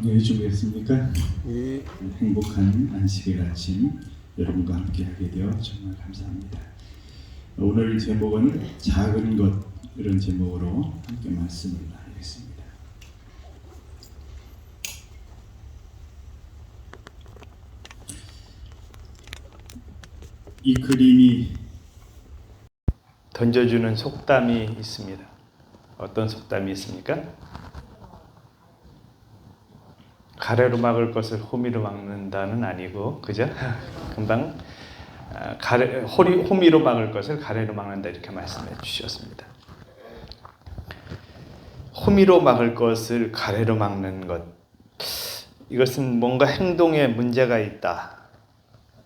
네, 준비했습니까? 예. 행복한 안식일 아침 여러분과 함께 하게 되어 정말 감사합니다. 오늘 제목은 작은 것, 이런 제목으로 함께 말씀을 하겠습니다. 이 그림이 던져주는 속담이 있습니다. 어떤 속담이 있습니까? 가래로 막을 것을 호미로 막는다는 아니고, 그죠? 금방 호미로 막을 것을 가래로 막는다, 이렇게 말씀해 주셨습니다. 호미로 막을 것을 가래로 막는 것, 이것은 뭔가 행동에 문제가 있다,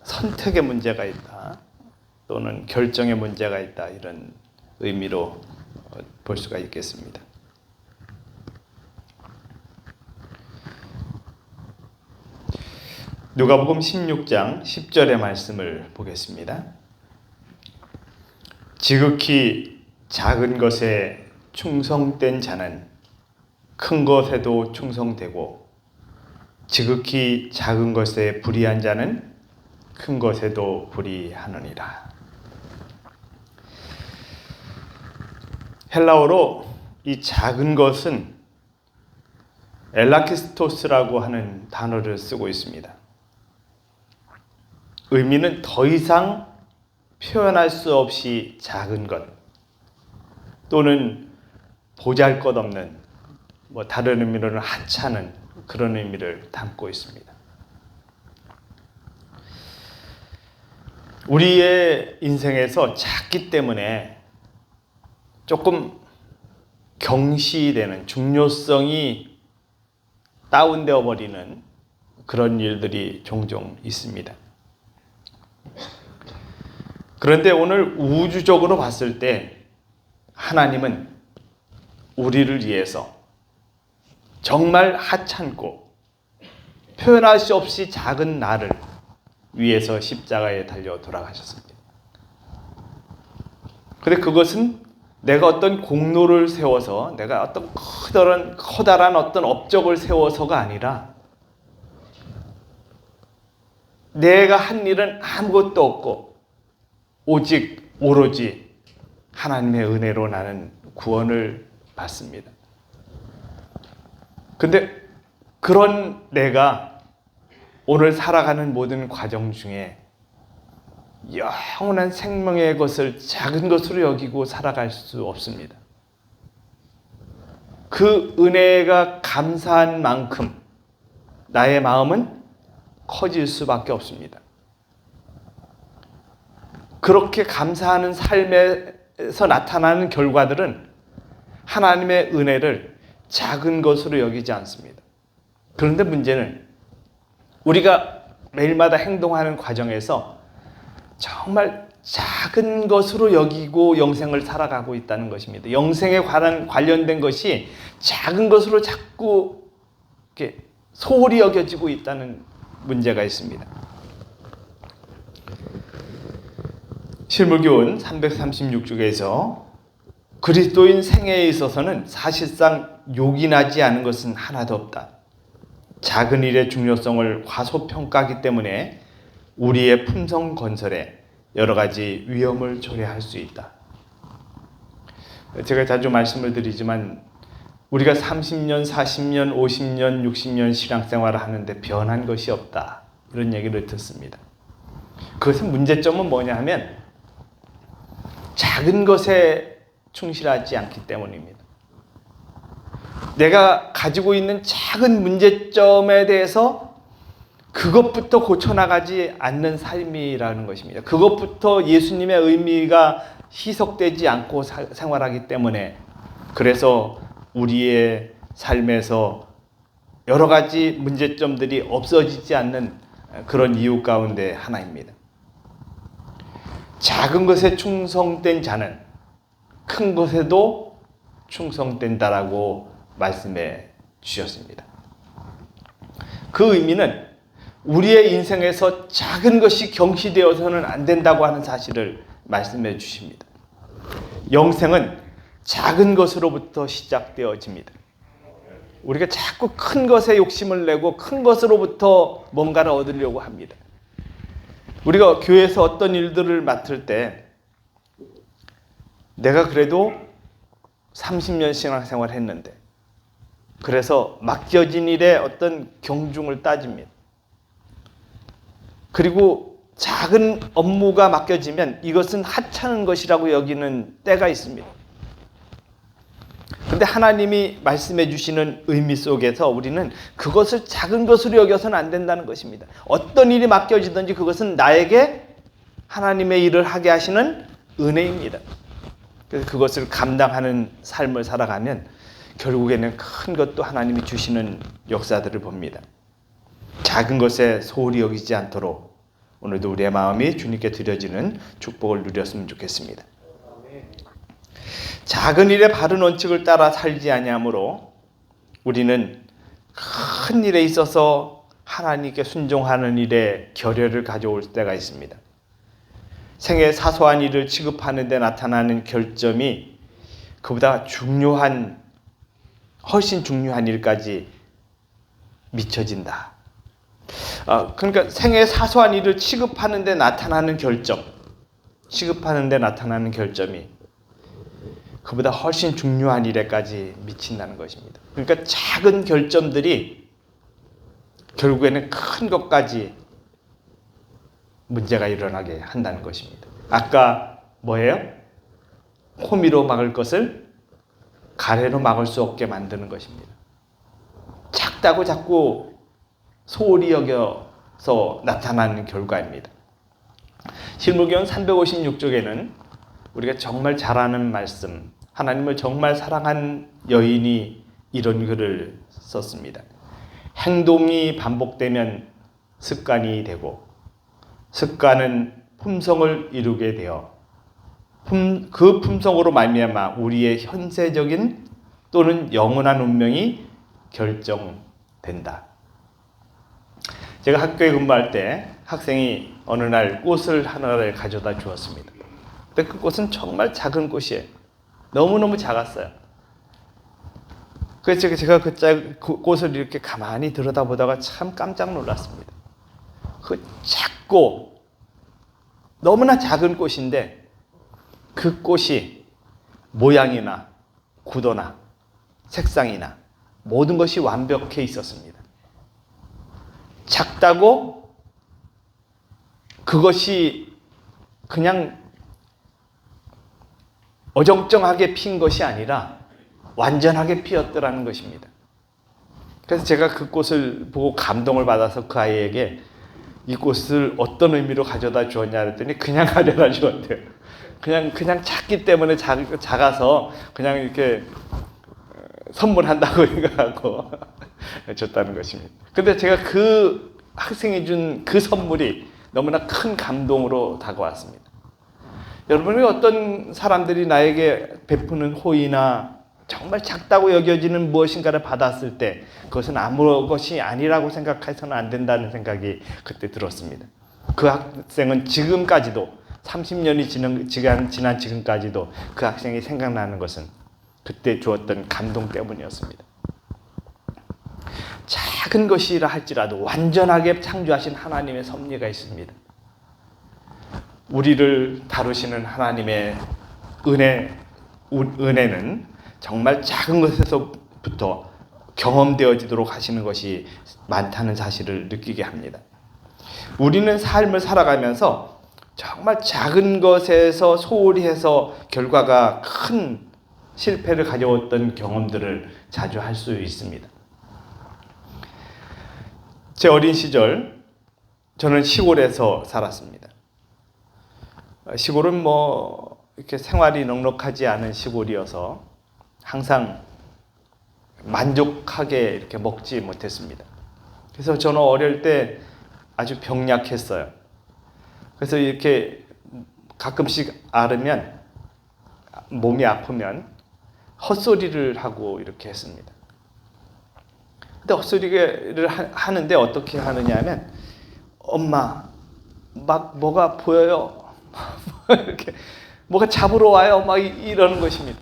선택에 문제가 있다, 또는 결정에 문제가 있다, 이런 의미로 볼 수가 있겠습니다. 누가복음 16장 10절의 말씀을 보겠습니다. 지극히 작은 것에 충성된 자는 큰 것에도 충성되고, 지극히 작은 것에 불의한 자는 큰 것에도 불의하느니라. 헬라어로 이 작은 것은 엘라키스토스라고 하는 단어를 쓰고 있습니다. 의미는 더 이상 표현할 수 없이 작은 것, 또는 보잘것없는, 다른 의미로는 하찮은 그런 의미를 담고 있습니다. 우리의 인생에서 작기 때문에 조금 경시되는, 중요성이 다운되어 버리는 그런 일들이 종종 있습니다. 그런데 오늘 우주적으로 봤을 때 하나님은 우리를 위해서 정말 하찮고 표현할 수 없이 작은 나를 위해서 십자가에 달려 돌아가셨습니다. 그런데 그것은 내가 어떤 공로를 세워서, 내가 어떤 커다란 어떤 업적을 세워서가 아니라, 내가 한 일은 아무것도 없고 오로지 하나님의 은혜로 나는 구원을 받습니다. 근데 그런 내가 오늘 살아가는 모든 과정 중에 영원한 생명의 것을 작은 것으로 여기고 살아갈 수 없습니다. 그 은혜가 감사한 만큼 나의 마음은 커질 수밖에 없습니다. 그렇게 감사하는 삶에서 나타나는 결과들은 하나님의 은혜를 작은 것으로 여기지 않습니다. 그런데 문제는 우리가 매일마다 행동하는 과정에서 정말 작은 것으로 여기고 영생을 살아가고 있다는 것입니다. 영생에 관련된 것이 작은 것으로 자꾸 이렇게 소홀히 여겨지고 있다는 문제가 있습니다. 실물교훈 336쪽에서 그리스도인 생애에 있어서는 사실상 요긴하지 않은 것은 하나도 없다. 작은 일의 중요성을 과소평가하기 때문에 우리의 품성 건설에 여러 가지 위험을 초래할 수 있다. 제가 자주 말씀을 드리지만 우리가 30년, 40년, 50년, 60년 신앙생활을 하는데 변한 것이 없다, 이런 얘기를 듣습니다. 그것은 문제점은 뭐냐 하면 작은 것에 충실하지 않기 때문입니다. 내가 가지고 있는 작은 문제점에 대해서 그것부터 고쳐나가지 않는 삶이라는 것입니다. 그것부터 예수님의 의미가 희석되지 않고 생활하기 때문에, 그래서 우리의 삶에서 여러 가지 문제점들이 없어지지 않는 그런 이유 가운데 하나입니다. 작은 것에 충성된 자는 큰 것에도 충성된다라고 말씀해 주셨습니다. 그 의미는 우리의 인생에서 작은 것이 경시되어서는 안 된다고 하는 사실을 말씀해 주십니다. 영생은 작은 것으로부터 시작되어집니다. 우리가 자꾸 큰 것에 욕심을 내고 큰 것으로부터 뭔가를 얻으려고 합니다. 우리가 교회에서 어떤 일들을 맡을 때 내가 그래도 30년 신앙생활 했는데 그래서 맡겨진 일에 어떤 경중을 따집니다. 그리고 작은 업무가 맡겨지면 이것은 하찮은 것이라고 여기는 때가 있습니다. 그런데 하나님이 말씀해 주시는 의미 속에서 우리는 그것을 작은 것으로 여겨서는 안 된다는 것입니다. 어떤 일이 맡겨지든지 그것은 나에게 하나님의 일을 하게 하시는 은혜입니다. 그래서 그것을 감당하는 삶을 살아가면 결국에는 큰 것도 하나님이 주시는 역사들을 봅니다. 작은 것에 소홀히 여기지 않도록 오늘도 우리의 마음이 주님께 드려지는 축복을 누렸으면 좋겠습니다. 작은 일에 바른 원칙을 따라 살지 아니하므로 우리는 큰 일에 있어서 하나님께 순종하는 일에 결여를 가져올 때가 있습니다. 생애 사소한 일을 취급하는 데 나타나는 결점이 그보다 훨씬 중요한 일까지 미쳐진다. 그러니까 생애 사소한 일을 취급하는 데 나타나는 결점이 그보다 훨씬 중요한 일에까지 미친다는 것입니다. 그러니까 작은 결점들이 결국에는 큰 것까지 문제가 일어나게 한다는 것입니다. 아까 뭐예요? 호미로 막을 것을 가래로 막을 수 없게 만드는 것입니다. 작다고 자꾸 소홀히 여겨서 나타나는 결과입니다. 실무경 356쪽에는 우리가 정말 잘 아는 말씀, 하나님을 정말 사랑한 여인이 이런 글을 썼습니다. 행동이 반복되면 습관이 되고 습관은 품성을 이루게 되어 그 품성으로 말미암아 우리의 현세적인 또는 영원한 운명이 결정된다. 제가 학교에 근무할 때 학생이 어느 날 꽃을 하나를 가져다 주었습니다. 근데 그 꽃은 정말 작은 꽃이에요. 너무너무 작았어요. 그래서 제가 그 꽃을 이렇게 가만히 들여다보다가 참 깜짝 놀랐습니다. 그 작고 너무나 작은 꽃인데 그 꽃이 모양이나 구도나 색상이나 모든 것이 완벽해 있었습니다. 작다고 그것이 그냥 어정쩡하게 핀 것이 아니라 완전하게 피었더라는 것입니다. 그래서 제가 그 꽃을 보고 감동을 받아서 그 아이에게 이 꽃을 어떤 의미로 가져다 주었냐 그랬더니 그냥 가져다 주었대요. 그냥 작기 때문에 작아서 그냥 이렇게 선물한다고 생각하고 줬다는 것입니다. 근데 제가 그 학생이 준 그 선물이 너무나 큰 감동으로 다가왔습니다. 여러분이 어떤 사람들이 나에게 베푸는 호의나 정말 작다고 여겨지는 무엇인가를 받았을 때 그것은 아무것이 아니라고 생각해서는 안 된다는 생각이 그때 들었습니다. 그 학생은 지금까지도 30년이 지난 지금까지도 그 학생이 생각나는 것은 그때 주었던 감동 때문이었습니다. 작은 것이라 할지라도 완전하게 창조하신 하나님의 섭리가 있습니다. 우리를 다루시는 하나님의 은혜는 정말 작은 것에서부터 경험되어지도록 하시는 것이 많다는 사실을 느끼게 합니다. 우리는 삶을 살아가면서 정말 작은 것에서 소홀히 해서 결과가 큰 실패를 가져왔던 경험들을 자주 할 수 있습니다. 제 어린 시절 저는 시골에서 살았습니다. 시골은 이렇게 생활이 넉넉하지 않은 시골이어서 항상 만족하게 이렇게 먹지 못했습니다. 그래서 저는 어릴 때 아주 병약했어요. 그래서 이렇게 가끔씩 앓으면 몸이 아프면 헛소리를 하고 이렇게 했습니다. 근데 헛소리를 하는데 어떻게 하느냐 하면 엄마 막 뭐가 보여요. 이렇게 뭐가 잡으러 와요. 막 이러는 것입니다.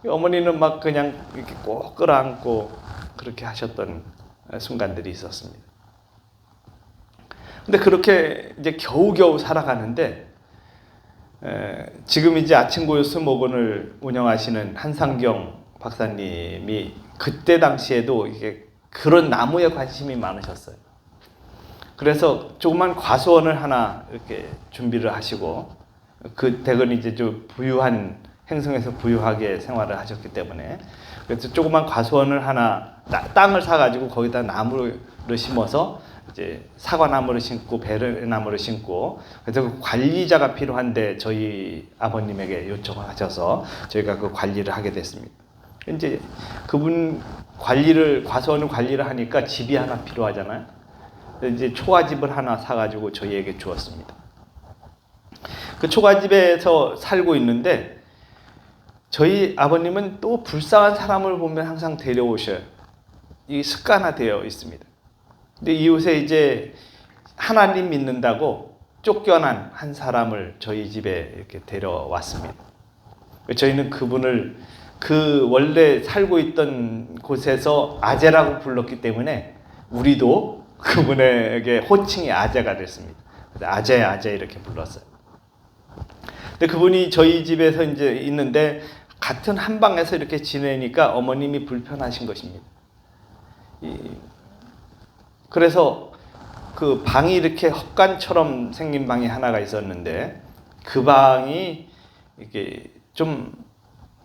어머니는 막 그냥 이렇게 꼭 끌어안고 그렇게 하셨던 순간들이 있었습니다. 근데 그렇게 이제 겨우겨우 살아가는데 지금 이제 아침고요수목원을 운영하시는 한상경 박사님이 그때 당시에도 이게 그런 나무에 관심이 많으셨어요. 그래서 조그만 과수원을 하나 이렇게 준비를 하시고 그 댁은 이제 좀 부유한 행성에서 부유하게 생활을 하셨기 때문에 그래서 조그만 과수원을 하나 땅을 사가지고 거기다 나무를 심어서 이제 사과나무를 심고 배나무를 심고 그래서 그 관리자가 필요한데 저희 아버님에게 요청을 하셔서 저희가 그 관리를 하게 됐습니다. 이제 그분 과수원을 관리를 하니까 집이 하나 필요하잖아요. 이제 초가집을 하나 사가지고 저희에게 주었습니다. 그 초가집에서 살고 있는데 저희 아버님은 또 불쌍한 사람을 보면 항상 데려오셔요. 이 습관화되어 있습니다. 근데 이웃에 이제 하나님 믿는다고 쫓겨난 한 사람을 저희 집에 이렇게 데려왔습니다. 저희는 그분을 그 원래 살고 있던 곳에서 아재라고 불렀기 때문에 우리도 그분에게 호칭이 아재가 됐습니다. 아재, 아재 이렇게 불렀어요. 근데 그분이 저희 집에서 이제 있는데 같은 한 방에서 이렇게 지내니까 어머님이 불편하신 것입니다. 그래서 그 방이 이렇게 헛간처럼 생긴 방이 하나가 있었는데 그 방이 이게 좀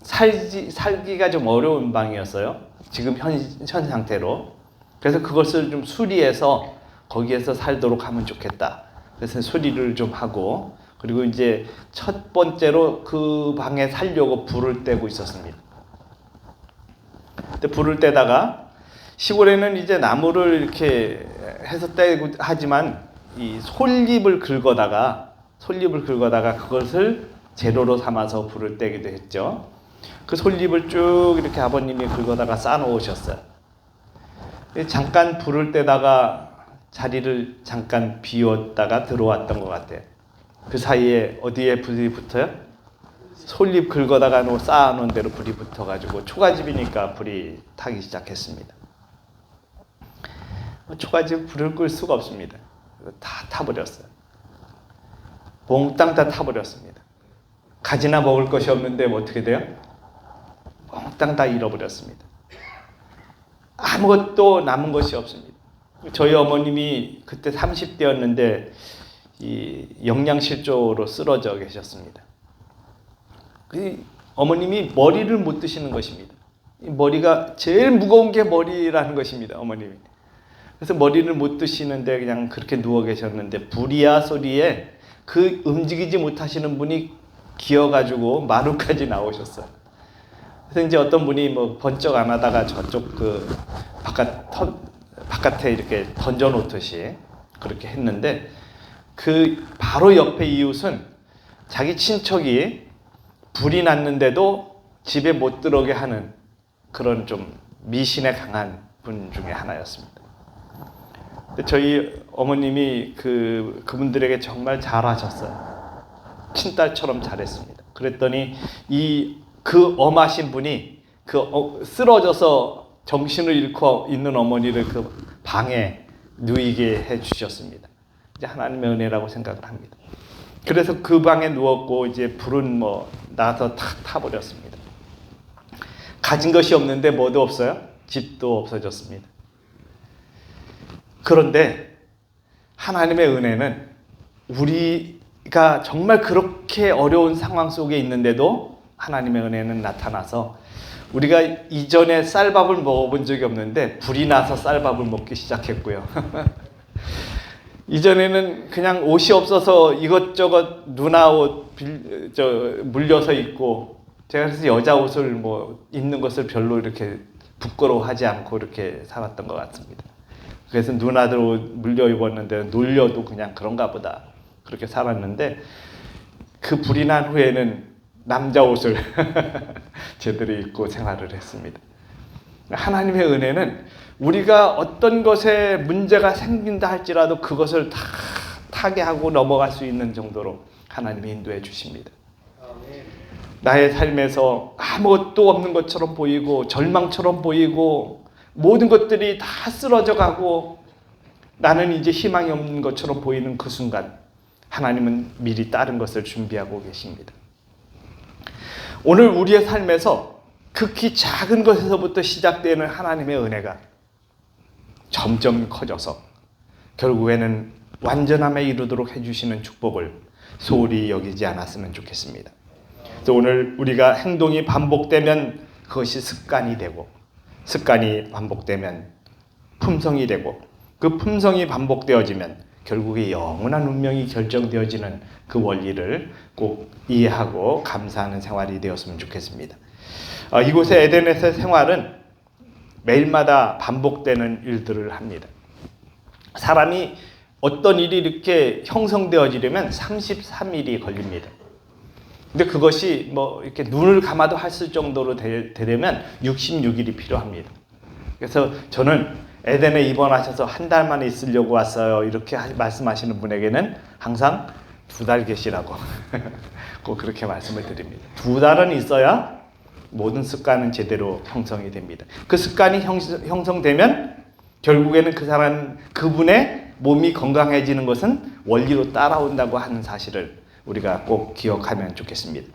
살기가 좀 어려운 방이었어요. 지금 현 상태로. 그래서 그것을 좀 수리해서 거기에서 살도록 하면 좋겠다. 그래서 수리를 좀 하고 그리고 이제 첫 번째로 그 방에 살려고 불을 떼고 있었습니다. 근데 불을 떼다가 시골에는 이제 나무를 이렇게 해서 떼고 하지만 이 솔잎을 긁어다가 그것을 재료로 삼아서 불을 떼기도 했죠. 그 솔잎을 쭉 이렇게 아버님이 긁어다가 쌓아놓으셨어요. 잠깐 불을 떼다가 자리를 잠깐 비웠다가 들어왔던 것 같아요. 그 사이에 어디에 불이 붙어요? 솔잎 긁어다가 쌓아놓은 대로 불이 붙어가지고 초가집이니까 불이 타기 시작했습니다. 초가집 불을 끌 수가 없습니다. 다 타버렸어요. 몽땅 다 타버렸습니다. 가지나 먹을 것이 없는데 뭐 어떻게 돼요? 몽땅 다 잃어버렸습니다. 아무것도 남은 것이 없습니다. 저희 어머님이 그때 30대였는데 이 영양실조로 쓰러져 계셨습니다. 그 어머님이 머리를 못 드시는 것입니다. 이 머리가 제일 무거운 게 머리라는 것입니다. 어머님이. 그래서 머리를 못 드시는데 그냥 그렇게 누워 계셨는데 불이야 소리에 그 움직이지 못하시는 분이 기어가지고 마루까지 나오셨어요. 그래서 이제 어떤 분이 뭐 번쩍 안 하다가 저쪽 그 바깥에 이렇게 던져 놓듯이 그렇게 했는데 그 바로 옆에 이웃은 자기 친척이 불이 났는데도 집에 못 들어오게 하는 그런 좀 미신에 강한 분 중에 하나였습니다. 근데 저희 어머님이 그분들에게 정말 잘하셨어요. 친딸처럼 잘했습니다. 그랬더니 그 엄하신 분이 쓰러져서 정신을 잃고 있는 어머니를 그 방에 누이게 해주셨습니다. 이제 하나님의 은혜라고 생각을 합니다. 그래서 그 방에 누웠고 이제 불은 뭐 나서 탁 타버렸습니다. 가진 것이 없는데 뭐도 없어요? 집도 없어졌습니다. 그런데 하나님의 은혜는 우리가 정말 그렇게 어려운 상황 속에 있는데도 하나님의 은혜는 나타나서 우리가 이전에 쌀밥을 먹어본 적이 없는데 불이 나서 쌀밥을 먹기 시작했고요. 이전에는 그냥 옷이 없어서 이것저것 누나 옷 물려서 입고 제가 그래서 여자 옷을 뭐 입는 것을 별로 이렇게 부끄러워하지 않고 이렇게 살았던 것 같습니다. 그래서 누나들 옷 물려 입었는데 놀려도 그냥 그런가 보다 그렇게 살았는데 그 불이 난 후에는 남자 옷을 제대로 입고 생활을 했습니다. 하나님의 은혜는 우리가 어떤 것에 문제가 생긴다 할지라도 그것을 다 타개하고 넘어갈 수 있는 정도로 하나님이 인도해 주십니다. 나의 삶에서 아무것도 없는 것처럼 보이고 절망처럼 보이고 모든 것들이 다 쓰러져 가고 나는 이제 희망이 없는 것처럼 보이는 그 순간 하나님은 미리 다른 것을 준비하고 계십니다. 오늘 우리의 삶에서 극히 작은 것에서부터 시작되는 하나님의 은혜가 점점 커져서 결국에는 완전함에 이르도록 해주시는 축복을 소홀히 여기지 않았으면 좋겠습니다. 그래서 오늘 우리가 행동이 반복되면 그것이 습관이 되고 습관이 반복되면 품성이 되고 그 품성이 반복되어지면 결국에 영원한 운명이 결정되어지는 그 원리를 꼭 이해하고 감사하는 생활이 되었으면 좋겠습니다. 이곳의 에덴에서의 생활은 매일마다 반복되는 일들을 합니다. 사람이 어떤 일이 이렇게 형성되어지려면 33일이 걸립니다. 근데 그것이 뭐 이렇게 눈을 감아도 했을 정도로 되려면 66일이 필요합니다. 그래서 저는 에덴에 입원하셔서 한 달 만에 있으려고 왔어요. 이렇게 말씀하시는 분에게는 항상 2달 계시라고 꼭 그렇게 말씀을 드립니다. 2달은 있어야 모든 습관은 제대로 형성이 됩니다. 그 습관이 형성되면 결국에는 그분의 몸이 건강해지는 것은 원리로 따라온다고 하는 사실을 우리가 꼭 기억하면 좋겠습니다.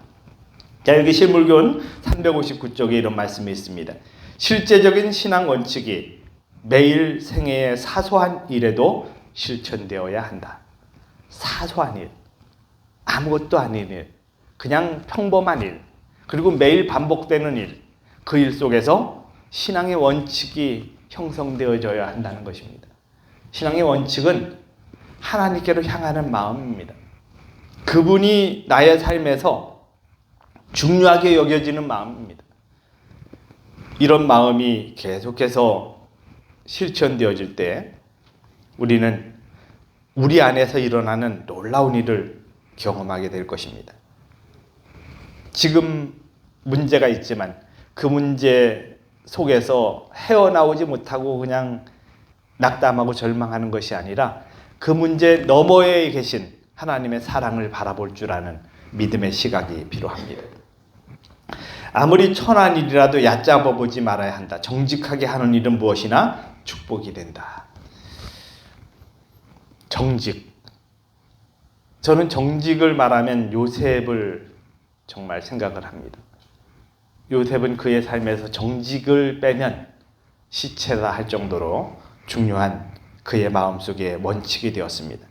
자, 여기 실물교훈 359쪽에 이런 말씀이 있습니다. 실제적인 신앙 원칙이 매일 생애의 사소한 일에도 실천되어야 한다. 사소한 일, 아무것도 아닌 일, 그냥 평범한 일, 그리고 매일 반복되는 일, 그 일 속에서 신앙의 원칙이 형성되어져야 한다는 것입니다. 신앙의 원칙은 하나님께로 향하는 마음입니다. 그분이 나의 삶에서 중요하게 여겨지는 마음입니다. 이런 마음이 계속해서 실천되어질 때 우리는 우리 안에서 일어나는 놀라운 일을 경험하게 될 것입니다. 지금 문제가 있지만 그 문제 속에서 헤어나오지 못하고 그냥 낙담하고 절망하는 것이 아니라 그 문제 너머에 계신 하나님의 사랑을 바라볼 줄 아는 믿음의 시각이 필요합니다. 아무리 천한 일이라도 얕잡아 보지 말아야 한다. 정직하게 하는 일은 무엇이나 축복이 된다. 정직. 저는 정직을 말하면 요셉을 정말 생각을 합니다. 요셉은 그의 삶에서 정직을 빼면 시체다 할 정도로 중요한 그의 마음속에 원칙이 되었습니다.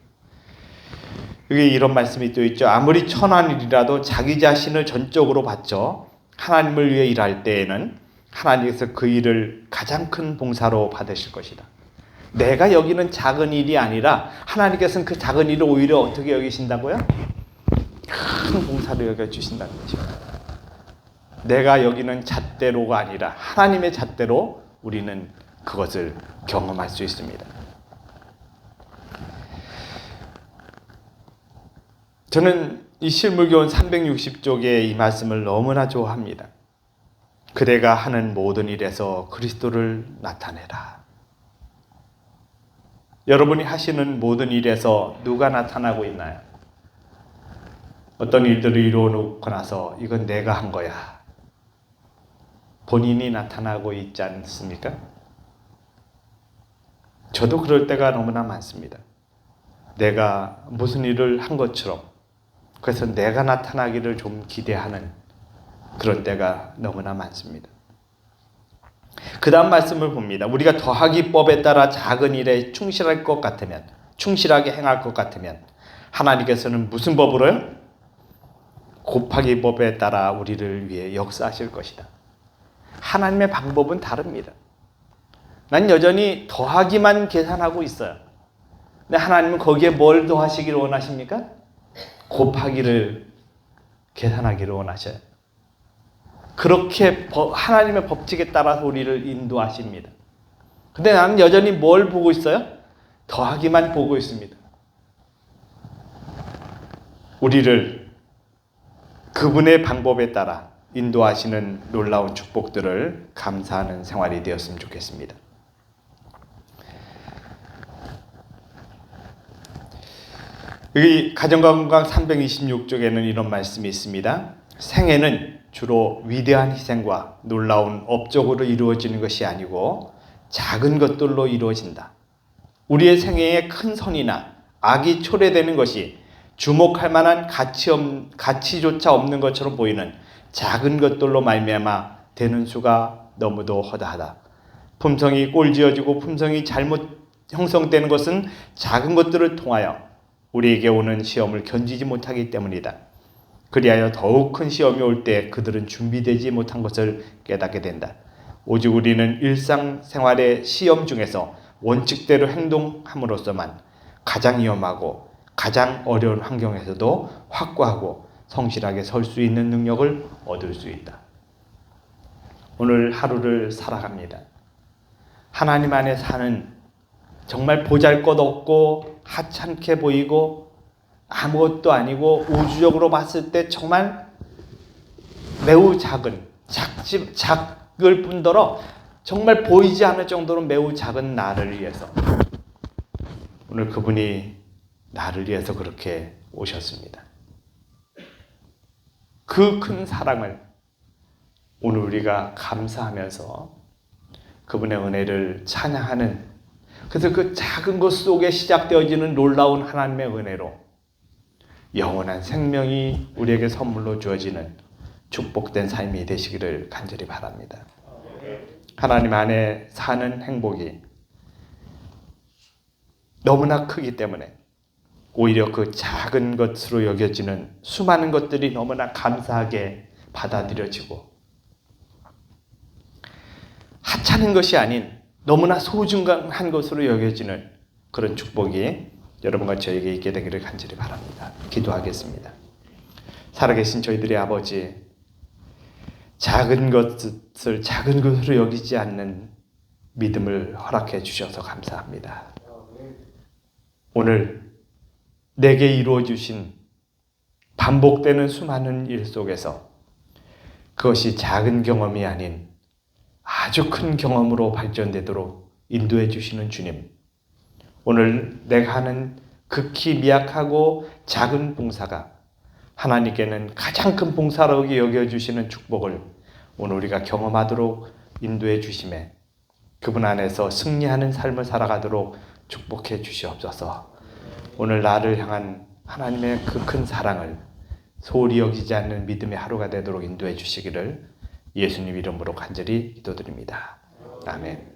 여기 이런 말씀이 또 있죠. 아무리 천한 일이라도 자기 자신을 전적으로 바쳐 하나님을 위해 일할 때에는 하나님께서 그 일을 가장 큰 봉사로 받으실 것이다. 내가 여기는 작은 일이 아니라 하나님께서는 그 작은 일을 오히려 어떻게 여기신다고요? 큰 봉사로 여겨주신다는 것입니다. 내가 여기는 잣대로가 아니라 하나님의 잣대로 우리는 그것을 경험할 수 있습니다. 저는 이 실물교훈 360쪽의 이 말씀을 너무나 좋아합니다. 그대가 하는 모든 일에서 그리스도를 나타내라. 여러분이 하시는 모든 일에서 누가 나타나고 있나요? 어떤 일들을 이루어 놓고 나서 이건 내가 한 거야. 본인이 나타나고 있지 않습니까? 저도 그럴 때가 너무나 많습니다. 내가 무슨 일을 한 것처럼, 그래서 내가 나타나기를 좀 기대하는 그런 때가 너무나 많습니다. 그 다음 말씀을 봅니다. 우리가 더하기 법에 따라 작은 일에 충실할 것 같으면, 충실하게 행할 것 같으면 하나님께서는 무슨 법으로요? 곱하기 법에 따라 우리를 위해 역사하실 것이다. 하나님의 방법은 다릅니다. 난 여전히 더하기만 계산하고 있어요. 근데 하나님은 거기에 뭘 더하시기를 원하십니까? 곱하기를 계산하기를 원하셔요. 그렇게 하나님의 법칙에 따라서 우리를 인도하십니다. 근데 나는 여전히 뭘 보고 있어요? 더하기만 보고 있습니다. 우리를 그분의 방법에 따라 인도하시는 놀라운 축복들을 감사하는 생활이 되었으면 좋겠습니다. 여기 가정건강 326쪽에는 이런 말씀이 있습니다. 생애는 주로 위대한 희생과 놀라운 업적으로 이루어지는 것이 아니고 작은 것들로 이루어진다. 우리의 생애에 큰 선이나 악이 초래되는 것이 주목할 만한 가치조차 없는 것처럼 보이는 작은 것들로 말미암아 되는 수가 너무도 허다하다. 품성이 꼴지어지고 품성이 잘못 형성되는 것은 작은 것들을 통하여 우리에게 오는 시험을 견디지 못하기 때문이다. 그리하여 더욱 큰 시험이 올 때 그들은 준비되지 못한 것을 깨닫게 된다. 오직 우리는 일상생활의 시험 중에서 원칙대로 행동함으로써만 가장 위험하고 가장 어려운 환경에서도 확고하고 성실하게 설 수 있는 능력을 얻을 수 있다. 오늘 하루를 살아갑니다. 하나님 안에 사는 정말 보잘것없고 하찮게 보이고 아무것도 아니고 우주적으로 봤을 때 정말 매우 작을 뿐더러 정말 보이지 않을 정도로 매우 작은 나를 위해서 오늘 그분이 나를 위해서 그렇게 오셨습니다. 그 큰 사랑을 오늘 우리가 감사하면서 그분의 은혜를 찬양하는, 그래서 그 작은 것 속에 시작되어지는 놀라운 하나님의 은혜로 영원한 생명이 우리에게 선물로 주어지는 축복된 삶이 되시기를 간절히 바랍니다. 하나님 안에 사는 행복이 너무나 크기 때문에 오히려 그 작은 것으로 여겨지는 수많은 것들이 너무나 감사하게 받아들여지고 하찮은 것이 아닌 너무나 소중한 것으로 여겨지는 그런 축복이 여러분과 저에게 있게 되기를 간절히 바랍니다. 기도하겠습니다. 살아계신 저희들의 아버지, 작은 것을 작은 것으로 여기지 않는 믿음을 허락해 주셔서 감사합니다. 오늘 내게 이루어 주신 반복되는 수많은 일 속에서 그것이 작은 경험이 아닌 아주 큰 경험으로 발전되도록 인도해 주시는 주님, 오늘 내가 하는 극히 미약하고 작은 봉사가 하나님께는 가장 큰 봉사라고 여겨주시는 축복을 오늘 우리가 경험하도록 인도해 주심에 그분 안에서 승리하는 삶을 살아가도록 축복해 주시옵소서. 오늘 나를 향한 하나님의 그 큰 사랑을 소홀히 여기지 않는 믿음의 하루가 되도록 인도해 주시기를 예수님 이름으로 간절히 기도드립니다. 아멘.